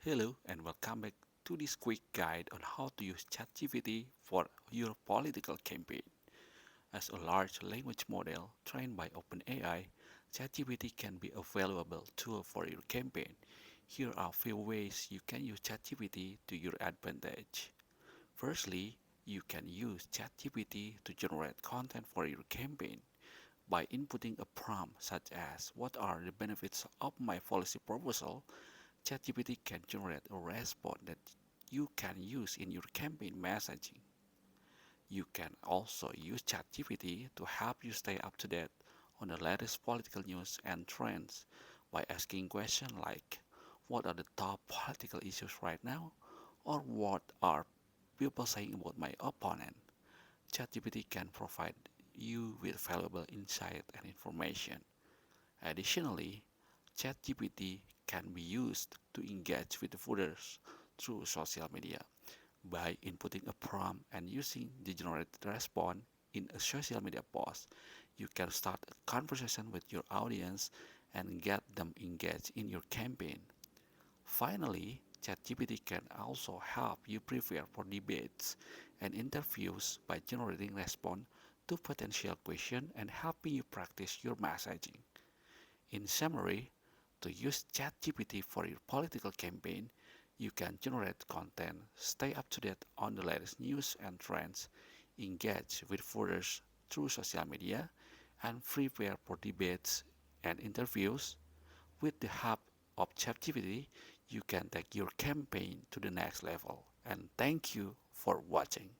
Hello and welcome back to this quick guide on how to use ChatGPT for your political campaign. As a large language model trained by OpenAI, ChatGPT can be a valuable tool for your campaign. Here are a few ways you can use ChatGPT to your advantage. Firstly, you can use ChatGPT to generate content for your campaign. By inputting a prompt such as "What are the benefits of my policy proposal?" ChatGPT can generate a response that you can use in your campaign messaging. You can also use ChatGPT to help you stay up to date on the latest political news and trends by asking questions like what are the top political issues right now or what are people saying about my opponent. ChatGPT can provide you with valuable insight and information. Additionally, ChatGPT can be used to engage with voters through social media. By inputting a prompt and using the generated response in a social media post, you can start a conversation with your audience and get them engaged in your campaign. Finally, ChatGPT can also help you prepare for debates and interviews by generating response to potential questions and helping you practice your messaging. In summary, to use ChatGPT for your political campaign, you can generate content, stay up to date on the latest news and trends, engage with voters through social media, and prepare for debates and interviews. With the help of ChatGPT, you can take your campaign to the next level. And thank you for watching.